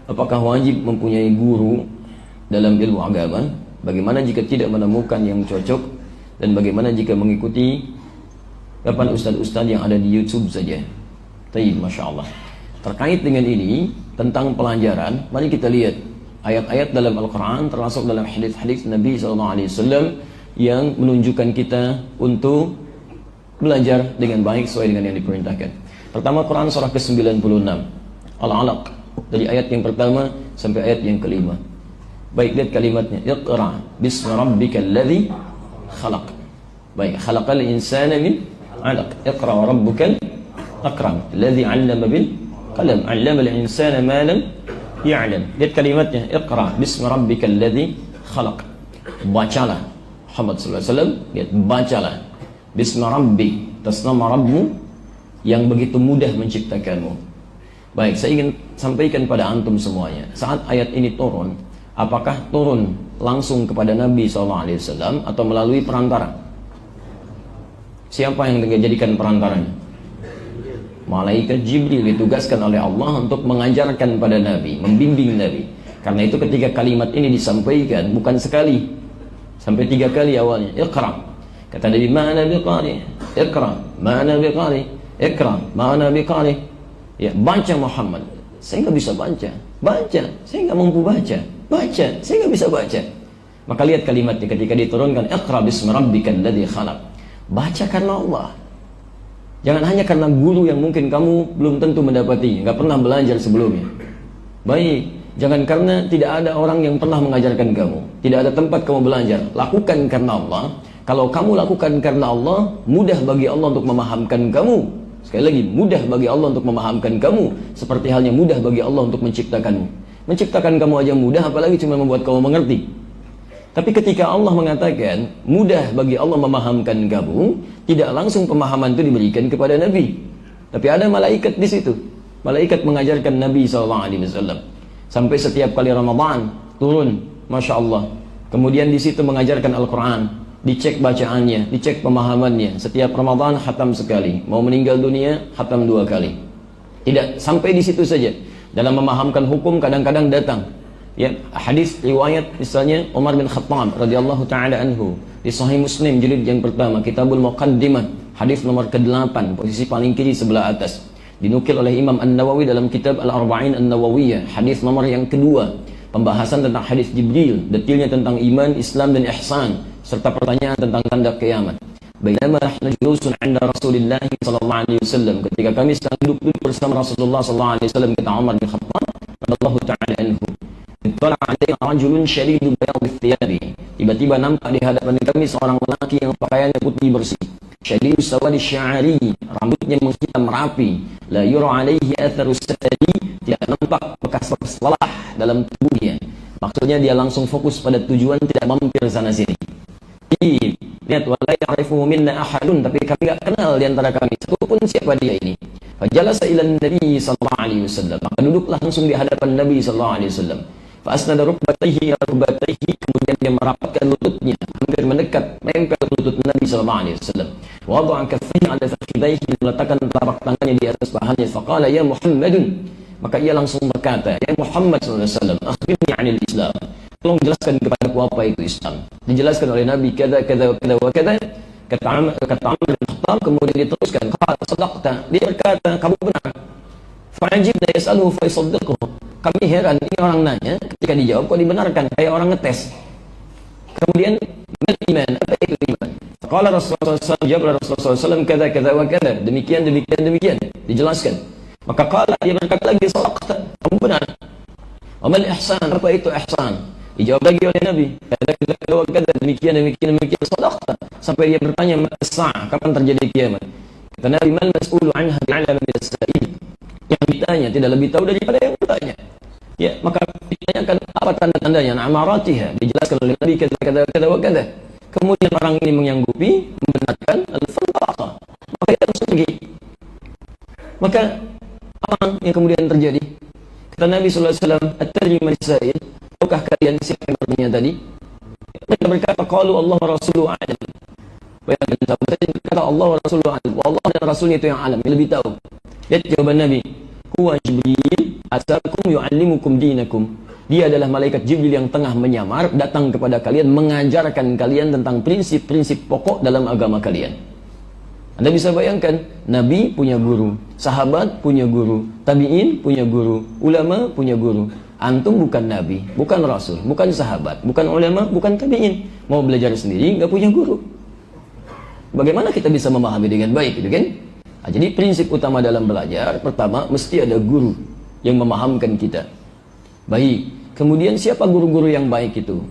Apakah wajib mempunyai guru dalam ilmu agama? Bagaimana jika tidak menemukan yang cocok? Dan bagaimana jika mengikuti ustaz-ustaz yang ada di YouTube saja? Tayyib, Masya Allah. Terkait dengan ini, tentang pelajaran, mari kita lihat ayat-ayat dalam Al-Quran, termasuk dalam hadis-hadis Nabi SAW yang menunjukkan kita untuk belajar dengan baik sesuai dengan yang diperintahkan. Pertama, Quran surah ke-96 Al-Alaq, dari ayat yang pertama sampai ayat yang kelima. Baik, lihat kalimatnya. Iqra bismi rabbikal ladzi khalaq. Baik, khalaqal insana min 'alaq. Iqra wa rabbukal akram alladzi 'allama bil qalam 'allama al insana ma lam ya'lam. Lihat kalimatnya. Iqra bismi rabbikal ladzi khalaq. Bacalah Muhammad sallallahu alaihi wasallam, lihat, bacalah bismi rabbi, atas nama Rabbmu yang begitu mudah menciptakanmu. Baik, saya ingin sampaikan pada antum semuanya, saat ayat ini turun, apakah turun langsung kepada Nabi SAW atau melalui perantara? Siapa yang dijadikan perantaranya? Malaikat Jibril ditugaskan oleh Allah untuk mengajarkan pada Nabi, membimbing Nabi. Karena itu ketika kalimat ini disampaikan, bukan sekali, sampai 3 kali awalnya. Iqra, kata Nabi, ma'ana biqari. Iqra, ma'ana biqari. Iqra, ma'ana biqari. Ya, baca Muhammad. Saya nggak bisa baca. Baca, saya nggak mampu baca. Baca, saya nggak bisa baca. Maka lihat kalimatnya ketika diturunkan, Iqra bismi rabbikal ladzi khalaq. Baca karena Allah. Jangan hanya karena guru yang mungkin kamu belum tentu mendapati, nggak pernah belajar sebelumnya. Baik, jangan karena tidak ada orang yang pernah mengajarkan kamu, tidak ada tempat kamu belajar. Lakukan karena Allah. Kalau kamu lakukan karena Allah, mudah bagi Allah untuk memahamkan kamu. Sekali lagi, mudah bagi Allah untuk memahamkan kamu, seperti halnya mudah bagi Allah untuk menciptakanmu. Menciptakan kamu aja mudah, apalagi cuma membuat kamu mengerti. Tapi ketika Allah mengatakan mudah bagi Allah memahamkan kamu, tidak langsung pemahaman itu diberikan kepada Nabi, tapi ada malaikat di situ. Malaikat mengajarkan Nabi SAW. Sampai setiap kali Ramadan turun, Masya Allah. Kemudian di situ mengajarkan Al-Quran, dicek bacaannya, dicek pemahamannya. Setiap Ramadan khatam sekali, mau meninggal dunia khatam 2 kali. Tidak sampai di situ saja. Dalam memahamkan hukum kadang-kadang datang, ya, hadis riwayat misalnya Umar bin Khattab radhiyallahu taala anhu di Sahih Muslim jilid yang pertama, Kitabul Muqaddimah, hadis nomor ke-8, posisi paling kiri sebelah atas. Dinukil oleh Imam An-Nawawi dalam kitab Al-Arba'in An-Nawawiyah, hadis nomor yang kedua, pembahasan tentang hadis Jibril, detailnya tentang iman, Islam dan ihsan, serta pertanyaan tentang tanda kiamat. Bainama nahnu julusun 'inda Rasulillah sallallahu alaihi wasallam, ketika kami sedang duduk bersama Rasulullah sallallahu alaihi wasallam, kata Umar bin Khattab radhiyallahu taala anhu, ittala 'alaina rajulun shadidu bayadhi thiyabi, tiba-tiba nampak di hadapan kami seorang lelaki yang pakaiannya putih bersih, shadidu sawadi sya'ari, rambutnya menghitam rapi, la yura 'alaihi atharu sadi, tidak nampak bekas-bekas lelah dalam tubuhnya. Maksudnya dia langsung fokus pada tujuan, tidak mampir sana sini. Lihat, wala ya'rifuhu minna ahadun, tapi kami enggak kenal di antara kami satupun siapa dia ini. Fajalasa ila Nabi sallallahu alaihi wasallam, maka duduklah langsung di hadapan Nabi sallallahu alaihi wasallam. Fa asnada rukbatayhi ila rukbatayhi, kemudian dia merapatkan lututnya hampir mendekat nempel lutut Nabi sallallahu alaihi wasallam. Wada'a kaffayhi ala fakhidayhi, meletakkan telapak tangannya di atas pahanya. Faqala ya Muhammadun, maka ia langsung berkata, ya Muhammad sallallahu alaihi wasallam, akhbirni 'anil Islam. Tolong jelaskan kepadaku apa itu Islam. Dijelaskan oleh Nabi kada kada kada wa kada. Kata Umar bin Khattab, kemudian diteruskan, qala sadaqta, dia berkata kamu benar. Fa'ajibna yas'aluhu fa yusaddiquhu. Kami heran, ini orang nanya, ketika dijawab kok dibenarkan, kayak orang ngetes. Kemudian mal iman, apa itu iman? Qala Rasulullah SAW, jawab Rasulullah SAW, kada kada wa kada, demikian demikian demikian, dijelaskan. Maka qala, dia berkata lagi, sadaqta, kamu benar. Amal ihsan, apa itu ihsan? Dijawab lagi oleh Nabi, kada demikian demikian demikian, sadaqta, sampai dia bertanya, masa kapan terjadi kiamat? Kata Nabi, mal mas'ulu anha bi'alama min as-sa'il, yang ditanya tidak lebih tahu daripada yang bertanya. Ya, maka ditanyakan apa tanda-tandanya, amaratiha, dijelaskan oleh Nabi kada wa kada. Kemudian orang ini menyanggupi membenarkan al-falaqa, maka dia langsung pergi. Maka apa yang kemudian terjadi? Kata Nabi sallallahu alaihi wasallam, at-tadri man as-sa'il, tahukah kalian siapa yang bertanya tadi? Mereka berkata, qalu Allah wa rasuluhu a'lam. Bayangkan, sahabat berkata Allah wa rasuluhu a'lam. Allah dan Rasulnya itu yang alam, yang lebih tahu. Lihat jawaban Nabi, huwa Jibril Atakum yu'allimukum dinakum. Dia adalah malaikat Jibril yang tengah menyamar, datang kepada kalian, mengajarkan kalian tentang prinsip-prinsip pokok dalam agama kalian. Anda bisa bayangkan, Nabi punya guru, sahabat punya guru, tabi'in punya guru, ulama punya guru. Antum bukan Nabi, bukan Rasul, bukan sahabat, bukan ulama, bukan tabi'in. Mau belajar sendiri, nggak punya guru. Bagaimana kita bisa memahami dengan baik, gitu kan? Nah, jadi prinsip utama dalam belajar, pertama, mesti ada guru yang memahamkan kita. Baik, kemudian siapa guru-guru yang baik itu?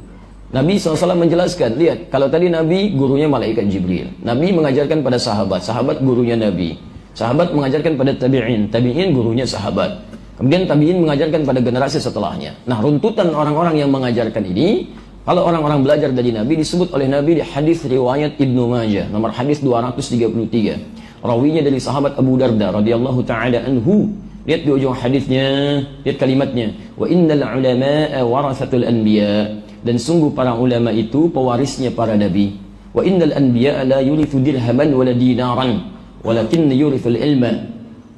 Nabi SAW menjelaskan, lihat, kalau tadi Nabi gurunya malaikat Jibril, Nabi mengajarkan pada sahabat, sahabat gurunya Nabi, sahabat mengajarkan pada tabi'in, tabi'in gurunya sahabat, kemudian tabi'in mengajarkan pada generasi setelahnya. Nah, runtutan orang-orang yang mengajarkan ini, kalau orang-orang belajar dari Nabi, disebut oleh Nabi di hadis riwayat Ibnu Majah, nomor hadis 233. Rawinya dari sahabat Abu Darda radhiyallahu taala anhu. Lihat di ujung hadisnya, lihat kalimatnya, wa innal ulama'a warathatul anbiya, dan sungguh para ulama itu pewarisnya para nabi. Wa innal anbiya la yurithu dirhaman wala dinaran, walakin yurithul ilma.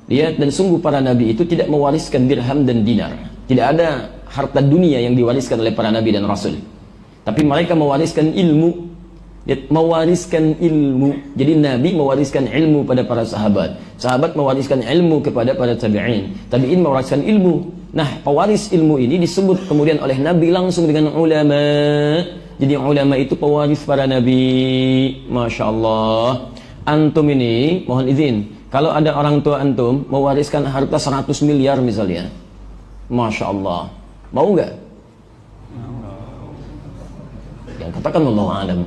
Lihat, dan sungguh para nabi itu tidak mewariskan dirham dan dinar. Tidak ada harta dunia yang diwariskan oleh para nabi dan rasul. Tapi mereka mewariskan ilmu. Mewariskan ilmu. Jadi Nabi mewariskan ilmu pada para sahabat, sahabat mewariskan ilmu kepada para tabi'in, tabi'in mewariskan ilmu. Nah, pewaris ilmu ini disebut kemudian oleh Nabi langsung dengan ulama. Jadi ulama itu pewaris para Nabi. Masya Allah. Antum ini, mohon izin, kalau ada orang tua antum mewariskan harta 100 miliar misalnya, Masya Allah, mau nggak? Yang katakan Allah alam.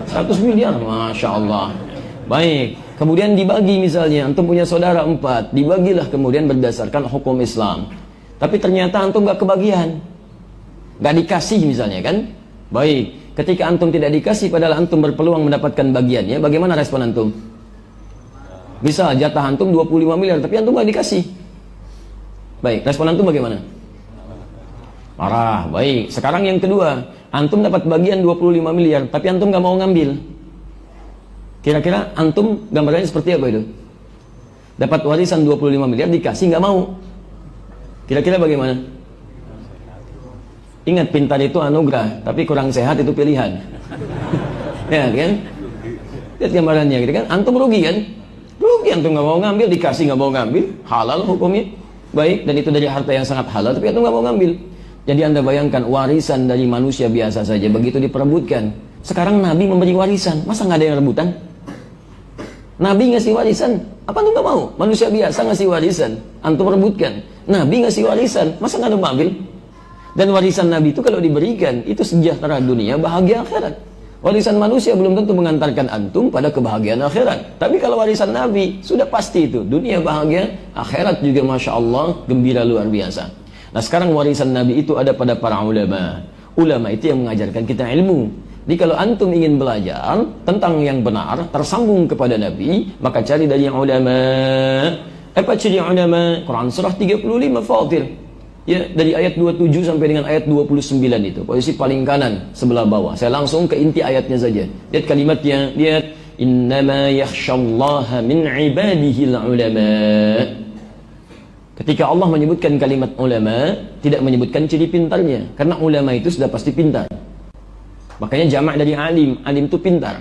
100 miliar, Masya Allah. Baik, kemudian dibagi misalnya, antum punya saudara 4, dibagilah kemudian berdasarkan hukum Islam. Tapi ternyata antum gak kebagian, gak dikasih misalnya kan. Baik, ketika antum tidak dikasih padahal antum berpeluang mendapatkan bagiannya, bagaimana respon antum? Bisa jatah antum 25 miliar tapi antum gak dikasih. Baik, respon antum bagaimana? Marah. Baik, sekarang yang kedua, antum dapat bagian 25 miliar tapi antum gak mau ngambil. Kira-kira antum gambarannya seperti apa itu? Dapat warisan 25 miliar dikasih gak mau. Kira-kira bagaimana? Ingat, pintar itu anugerah, tapi kurang sehat itu pilihan. Ya kan? Lihat gambarannya gitu kan? Antum rugi kan? Rugi, antum gak mau ngambil, dikasih gak mau ngambil. Halal hukumnya. Baik, dan itu dari harta yang sangat halal tapi antum gak mau ngambil. Jadi Anda bayangkan warisan dari manusia biasa saja begitu diperebutkan. Sekarang Nabi memberi warisan, masa nggak ada yang rebutan? Nabi ngasih warisan, apa antum nggak mau? Manusia biasa ngasih warisan, antum rebutkan. Nabi ngasih warisan, masa nggak ada yang ambil? Dan warisan Nabi itu kalau diberikan, itu sejahtera dunia, bahagia akhirat. Warisan manusia belum tentu mengantarkan antum pada kebahagiaan akhirat. Tapi kalau warisan Nabi, sudah pasti itu. Dunia bahagia, akhirat juga Masya Allah, gembira luar biasa. Nah, sekarang warisan Nabi itu ada pada para ulama. Ulama itu yang mengajarkan kita ilmu. Jadi kalau antum ingin belajar tentang yang benar, tersambung kepada Nabi, maka cari dari yang ulama. Apa ciri ulama? Quran surah 35 Fatir. Ya, dari ayat 27 sampai dengan ayat 29 itu. Posisi paling kanan sebelah bawah. Saya langsung ke inti ayatnya saja. Lihat kalimatnya, lihat innama yakhsyallaha min ibadihil ulama. Ketika Allah menyebutkan kalimat ulama, tidak menyebutkan ciri pintarnya, karena ulama itu sudah pasti pintar. Makanya jamak dari alim, alim itu pintar.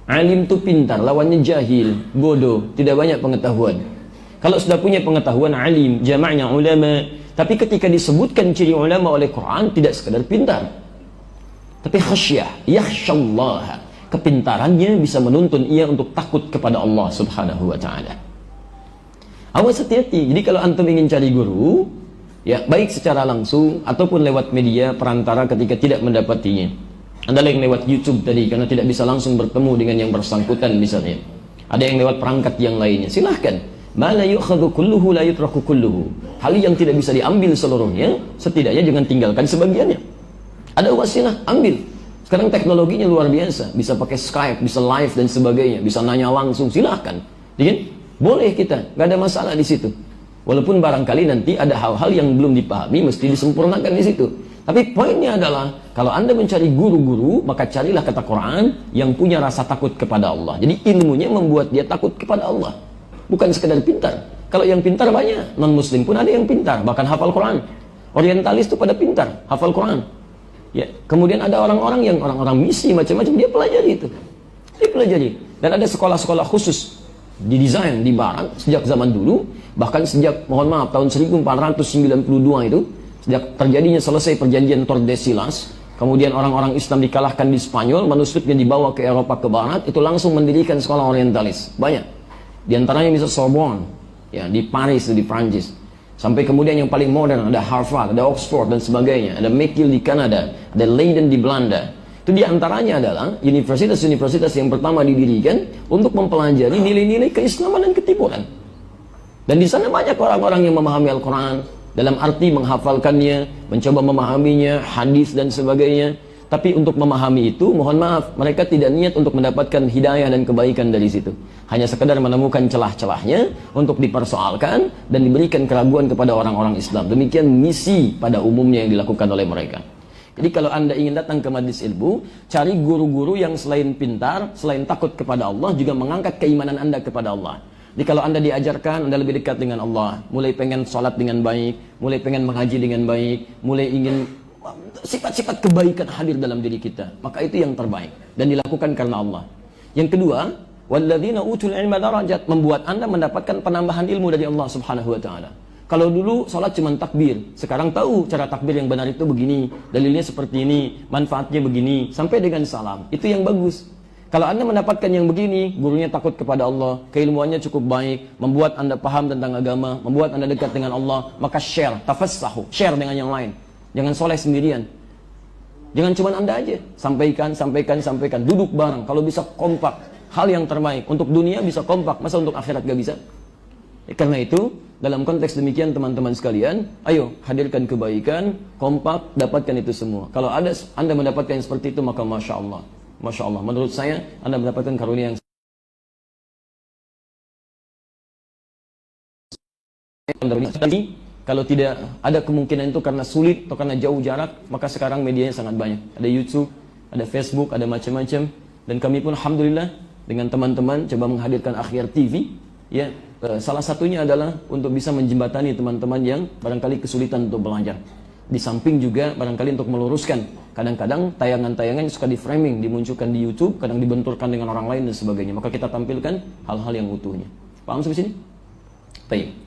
Alim itu pintar, lawannya jahil, bodoh, tidak banyak pengetahuan. Kalau sudah punya pengetahuan alim, jamaknya ulama. Tapi ketika disebutkan ciri ulama oleh Quran, tidak sekadar pintar, tapi khasyah, yakhsyallaha. Kepintarannya bisa menuntun ia untuk takut kepada Allah Subhanahu wa ta'ala. Awas, hati-hati. Jadi kalau antum ingin cari guru, ya baik secara langsung ataupun lewat media perantara ketika tidak mendapatinya. Anda yang lewat YouTube tadi karena tidak bisa langsung bertemu dengan yang bersangkutan misalnya. Ada yang lewat perangkat yang lainnya. Silahkan. Ma la yu'khadhu kulluhu la yutraku kulluhu. Hal yang tidak bisa diambil seluruhnya, setidaknya jangan tinggalkan sebagiannya. Ada wasilah, ambil. Sekarang teknologinya luar biasa. Bisa pakai Skype, bisa live dan sebagainya, bisa nanya langsung, silahkan. Jadi boleh kita, nggak ada masalah di situ. Walaupun barangkali nanti ada hal-hal yang belum dipahami, mesti disempurnakan di situ. Tapi poinnya adalah, kalau Anda mencari guru-guru, maka carilah kata Quran yang punya rasa takut kepada Allah. Jadi ilmunya membuat dia takut kepada Allah. Bukan sekedar pintar, Kalau yang pintar banyak, non-muslim pun ada yang pintar, bahkan hafal Quran. Orientalis itu pada pintar, hafal Quran. Ya, kemudian ada orang-orang yang orang-orang misi macam-macam, dia pelajari itu. Dia pelajari. Dan ada sekolah-sekolah khusus didesain di barat sejak zaman dulu, bahkan sejak mohon maaf tahun 1492 itu, sejak terjadinya selesai perjanjian Tordesillas, kemudian orang-orang Islam dikalahkan di Spanyol, manuskripnya dibawa ke Eropa ke barat, itu langsung mendirikan sekolah orientalis. Banyak. Di antaranya misal Sorbonne, ya, di Paris, di Prancis. Sampai kemudian yang paling modern, ada Harvard, ada Oxford dan sebagainya, ada McGill di Kanada, ada Leiden di Belanda. Itu diantaranya adalah universitas-universitas yang pertama didirikan untuk mempelajari nilai-nilai keislaman dan ketimuran. Dan di sana banyak orang-orang yang memahami Al-Quran, dalam arti menghafalkannya, mencoba memahaminya, hadis dan sebagainya. Tapi untuk memahami itu, mohon maaf, mereka tidak niat untuk mendapatkan hidayah dan kebaikan dari situ. Hanya sekedar menemukan celah-celahnya untuk dipersoalkan dan diberikan keraguan kepada orang-orang Islam. Demikian misi pada umumnya yang dilakukan oleh mereka. Jadi kalau Anda ingin datang ke majlis ilmu, cari guru-guru yang selain pintar, selain takut kepada Allah, juga mengangkat keimanan Anda kepada Allah. Jadi kalau Anda diajarkan, Anda lebih dekat dengan Allah, mulai pengen sholat dengan baik, mulai pengen mengaji dengan baik, mulai ingin sifat-sifat kebaikan hadir dalam diri kita, maka itu yang terbaik dan dilakukan karena Allah. Yang kedua, walladzina utul ilma darajat, membuat Anda mendapatkan penambahan ilmu dari Allah Subhanahu wa taala. Kalau dulu salat cuma takbir, sekarang tahu cara takbir yang benar itu begini, dalilnya seperti ini, manfaatnya begini, sampai dengan salam. Itu yang bagus. Kalau Anda mendapatkan yang begini, gurunya takut kepada Allah, keilmuannya cukup baik, membuat Anda paham tentang agama, membuat Anda dekat dengan Allah, maka share, tafassahu, share dengan yang lain. Jangan soleh sendirian. Jangan cuma Anda aja. Sampaikan. Duduk bareng. Kalau bisa kompak. Hal yang terbaik. Untuk dunia bisa kompak. Masa untuk akhirat gak bisa? Karena itu, dalam konteks demikian teman-teman sekalian, ayo hadirkan kebaikan, kompak, dapatkan itu semua. Kalau Anda mendapatkan yang seperti itu, maka Masya Allah. Masya Allah. Menurut saya, Anda mendapatkan karunia yang kalau tidak ada kemungkinan itu karena sulit atau karena jauh jarak, maka sekarang medianya sangat banyak. Ada YouTube, ada Facebook, ada macam-macam. Dan kami pun alhamdulillah dengan teman-teman coba menghadirkan Akhyar TV. Ya, salah satunya adalah untuk bisa menjembatani teman-teman yang barangkali kesulitan untuk belajar. Di samping juga barangkali untuk meluruskan. Kadang-kadang tayangan-tayangan suka di framing, dimunculkan di YouTube, kadang dibenturkan dengan orang lain dan sebagainya. Maka kita tampilkan hal-hal yang utuhnya. Paham sampai sini? Baik.